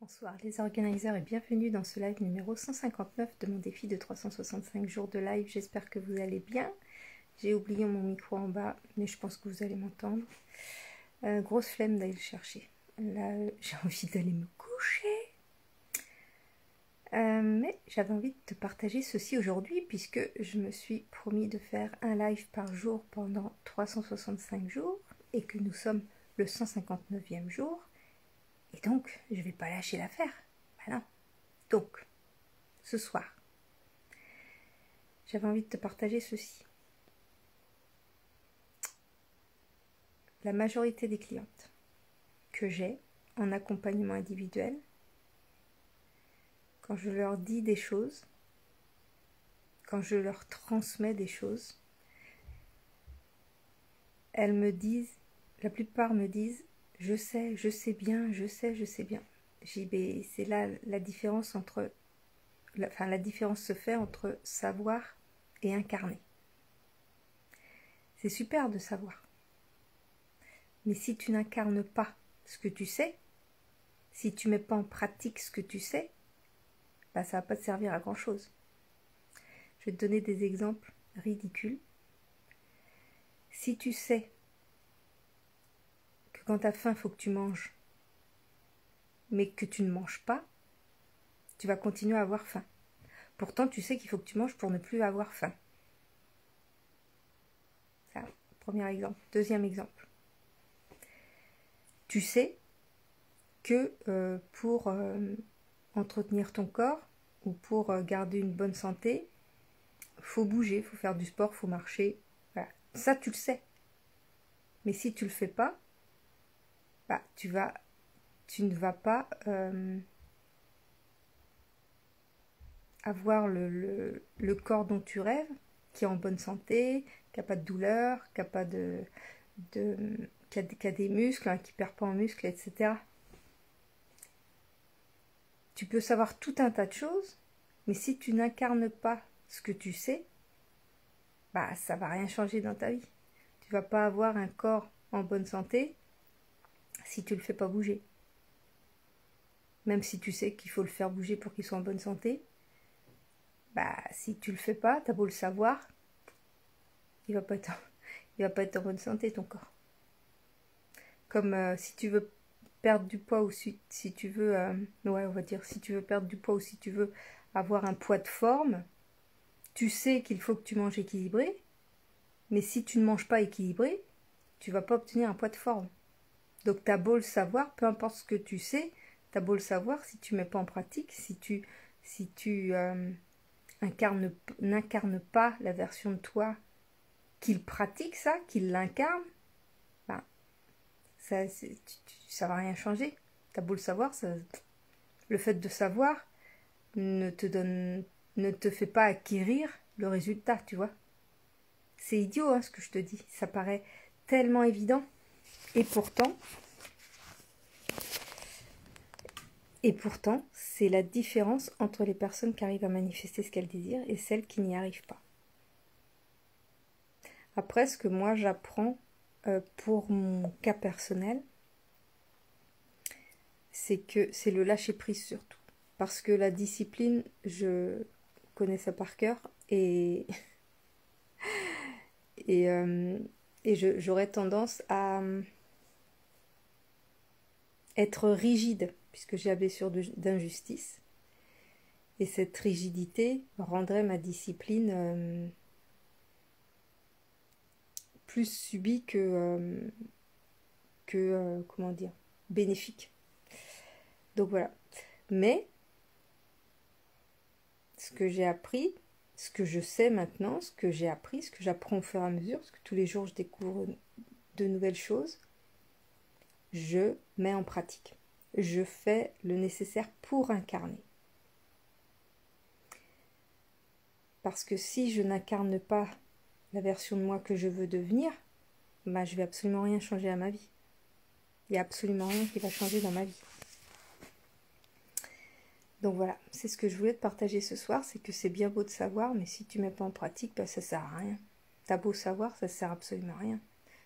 Bonsoir les organiseurs et bienvenue dans ce live numéro 159 de mon défi de 365 jours de live. J'espère que vous allez bien. J'ai oublié mon micro en bas, mais je pense que vous allez m'entendre. Grosse flemme d'aller le chercher. Là, j'ai envie d'aller me coucher. Mais j'avais envie de te partager ceci aujourd'hui puisque je me suis promis de faire un live par jour pendant 365 jours et que nous sommes le 159e jour. Et donc, je ne vais pas lâcher l'affaire. Ben non. Donc, ce soir, j'avais envie de te partager ceci. La majorité des clientes que j'ai en accompagnement individuel, quand je leur dis des choses, quand je leur transmets des choses, elles me disent, la plupart me disent, je sais bien, je sais bien. C'est là la différence entre, la différence se fait entre savoir et incarner. C'est super de savoir. Mais si tu n'incarnes pas ce que tu sais, si tu ne mets pas en pratique ce que tu sais, bah ça ne va pas te servir à grand chose. Je vais te donner des exemples ridicules. Si tu sais que quand tu as faim, il faut que tu manges, mais que tu ne manges pas, tu vas continuer à avoir faim. Pourtant, tu sais qu'il faut que tu manges pour ne plus avoir faim. Ça, premier exemple. Deuxième exemple. Tu sais que pour entretenir ton corps ou pour garder une bonne santé, il faut bouger, il faut faire du sport, il faut marcher. Voilà. Ça, tu le sais. Mais si tu ne le fais pas, bah, tu ne vas pas avoir le corps dont tu rêves, qui est en bonne santé, qui n'a pas de douleur, qui a des muscles, hein, qui ne perd pas en muscles, etc. Tu peux savoir tout un tas de choses, mais si tu n'incarnes pas ce que tu sais, bah ça va rien changer dans ta vie. Tu vas pas avoir un corps en bonne santé si tu le fais pas bouger. Même si tu sais qu'il faut le faire bouger pour qu'il soit en bonne santé, bah si tu le fais pas, t'as beau le savoir, il va pas être en bonne santé ton corps. Comme si tu veux perdre du poids ou si tu veux, on va dire si tu veux perdre du poids ou si tu veux avoir un poids de forme, tu sais qu'il faut que tu manges équilibré, mais si tu ne manges pas équilibré, tu vas pas obtenir un poids de forme. Donc t'as beau le savoir, peu importe ce que tu sais, t'as beau le savoir, si tu mets pas en pratique, si tu n'incarnes pas la version de toi qu'il pratique ça, qu'il l'incarne, ben, ça va rien changer. T'as beau le savoir, le fait de savoir ne te fait pas acquérir le résultat, tu vois. C'est idiot hein, ce que je te dis, ça paraît tellement évident. Et pourtant, c'est la différence entre les personnes qui arrivent à manifester ce qu'elles désirent et celles qui n'y arrivent pas. Après, ce que moi j'apprends pour mon cas personnel, c'est que c'est le lâcher-prise surtout. Parce que la discipline, je connais ça par cœur et j'aurais tendance à être rigide puisque j'ai la blessure d'injustice. Et cette rigidité rendrait ma discipline plus subie que comment dire, bénéfique. Donc voilà. Mais ce que j'ai appris, ce que je sais maintenant, ce que j'ai appris, ce que j'apprends au fur et à mesure, parce que tous les jours je découvre de nouvelles choses, je mets en pratique. Je fais le nécessaire pour incarner. Parce que si je n'incarne pas la version de moi que je veux devenir, bah, je vais absolument rien changer à ma vie. Il n'y a absolument rien qui va changer dans ma vie. Donc voilà, c'est ce que je voulais te partager ce soir, c'est que c'est bien beau de savoir, mais si tu ne mets pas en pratique, bah, ça ne sert à rien. T'as beau savoir, ça ne sert absolument à rien.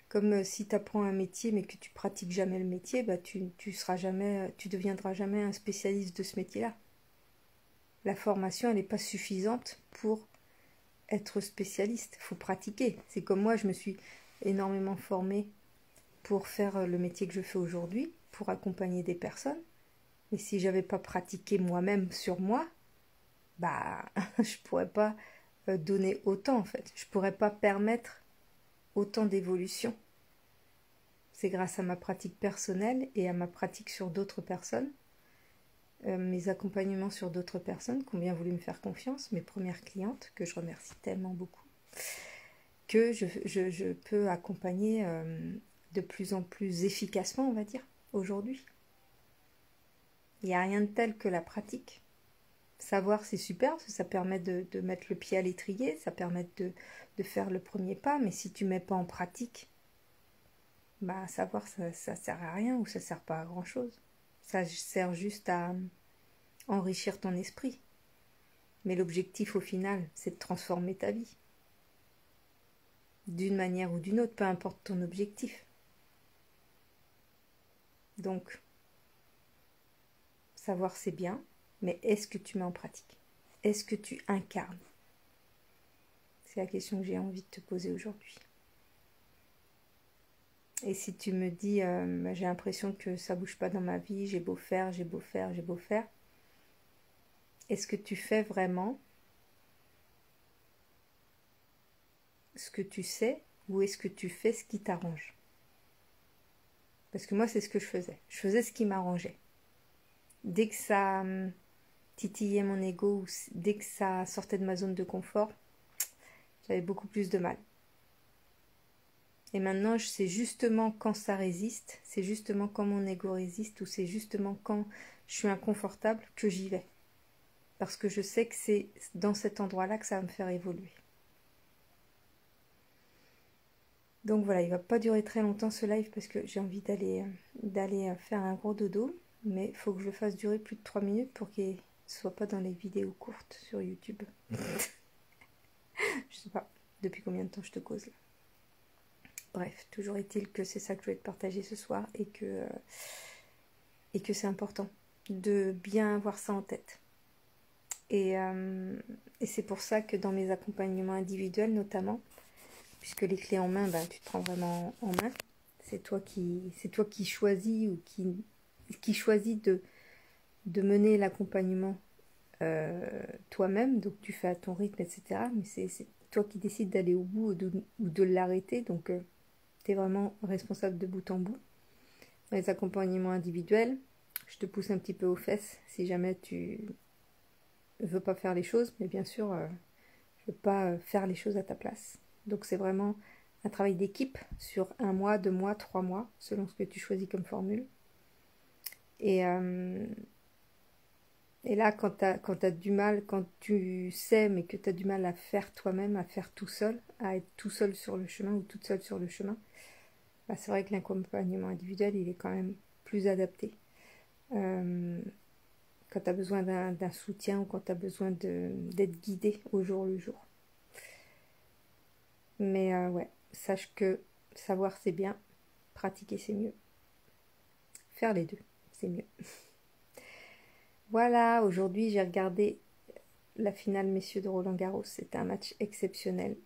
Comme si tu apprends un métier mais que tu pratiques jamais le métier, bah tu deviendras jamais un spécialiste de ce métier-là. La formation, elle n'est pas suffisante pour être spécialiste. Il faut pratiquer. C'est comme moi, je me suis énormément formée pour faire le métier que je fais aujourd'hui, pour accompagner des personnes. Mais si j'avais pas pratiqué moi-même sur moi, bah je pourrais pas donner autant en fait. Je pourrais pas permettre autant d'évolution. C'est grâce à ma pratique personnelle et à ma pratique sur d'autres personnes, mes accompagnements sur d'autres personnes qui ont bien voulu me faire confiance, mes premières clientes, que je remercie tellement beaucoup, que je peux accompagner de plus en plus efficacement, on va dire, aujourd'hui. Il n'y a rien de tel que la pratique. Savoir, c'est super, parce que ça permet de mettre le pied à l'étrier, ça permet de faire le premier pas, mais si tu ne mets pas en pratique, bah savoir, ça sert à rien ou ça sert pas à grand-chose. Ça sert juste à enrichir ton esprit. Mais l'objectif au final, c'est de transformer ta vie. D'une manière ou d'une autre, peu importe ton objectif. Donc, savoir c'est bien, mais est-ce que tu mets en pratique? Est-ce que tu incarnes? C'est la question que j'ai envie de te poser aujourd'hui. Et si tu me dis, j'ai l'impression que ça bouge pas dans ma vie, j'ai beau faire, j'ai beau faire, j'ai beau faire, est-ce que tu fais vraiment ce que tu sais ou est-ce que tu fais ce qui t'arrange? Parce que moi, c'est ce que je faisais. Je faisais ce qui m'arrangeait. Dès que ça titillait mon ego, ou dès que ça sortait de ma zone de confort, j'avais beaucoup plus de mal. Et maintenant, je sais justement quand ça résiste, c'est justement quand mon ego résiste, ou c'est justement quand je suis inconfortable que j'y vais. Parce que je sais que c'est dans cet endroit-là que ça va me faire évoluer. Donc voilà, il ne va pas durer très longtemps ce live parce que j'ai envie d'aller faire un gros dodo. Mais il faut que je le fasse durer plus de 3 minutes pour qu'il ne soit pas dans les vidéos courtes sur YouTube. Je sais pas depuis combien de temps je te cause là. Bref, toujours est-il que c'est ça que je voulais te partager ce soir et que c'est important de bien avoir ça en tête. Et c'est pour ça que dans mes accompagnements individuels notamment, puisque les clés en main, ben, tu te prends vraiment en main. C'est toi qui choisis ou qui choisis de mener l'accompagnement toi-même. Donc tu fais à ton rythme, etc. Mais c'est toi qui décides d'aller au bout ou de l'arrêter. Donc tu es vraiment responsable de bout en bout. Dans les accompagnements individuels, je te pousse un petit peu aux fesses si jamais tu veux pas faire les choses. Mais bien sûr, je veux pas faire les choses à ta place. Donc c'est vraiment un travail d'équipe sur 1 mois, 2 mois, 3 mois, selon ce que tu choisis comme formule. Et là, quand t'as du mal, quand tu sais, mais que tu as du mal à faire toi-même, à faire tout seul, à être tout seul sur le chemin ou toute seule sur le chemin, bah c'est vrai que l'accompagnement individuel, il est quand même plus adapté. Quand tu as besoin d'un soutien ou quand tu as besoin d'être guidé au jour le jour. Mais ouais, sache que savoir c'est bien, pratiquer c'est mieux. Faire les deux, c'est mieux. Voilà, aujourd'hui j'ai regardé la finale messieurs de Roland-Garros. C'était un match exceptionnel.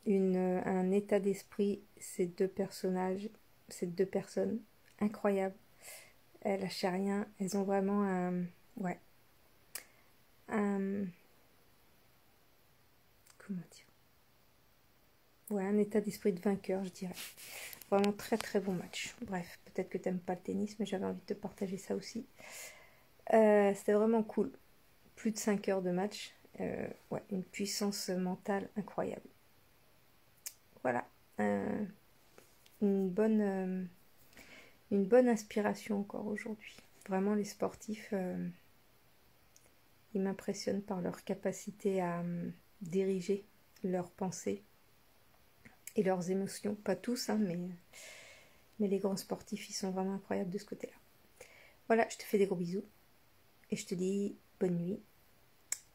Un état d'esprit, ces deux personnages, ces deux personnes, incroyables. Elles lâchaient rien, elles ont vraiment comment dire? Ouais, un état d'esprit de vainqueur, je dirais. Vraiment très très bon match. Bref, peut-être que t'aimes pas le tennis, mais j'avais envie de te partager ça aussi. C'était vraiment cool. Plus de 5 heures de match. Ouais, une puissance mentale incroyable. Voilà. Une bonne inspiration encore aujourd'hui. Vraiment, les sportifs, ils m'impressionnent par leur capacité à diriger leurs pensées et leurs émotions. Pas tous, hein, mais les grands sportifs, ils sont vraiment incroyables de ce côté-là. Voilà, je te fais des gros bisous. Et je te dis bonne nuit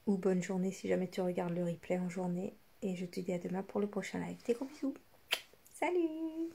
ou bonne journée si jamais tu regardes le replay en journée. Et je te dis à demain pour le prochain live. Des gros bisous. Salut!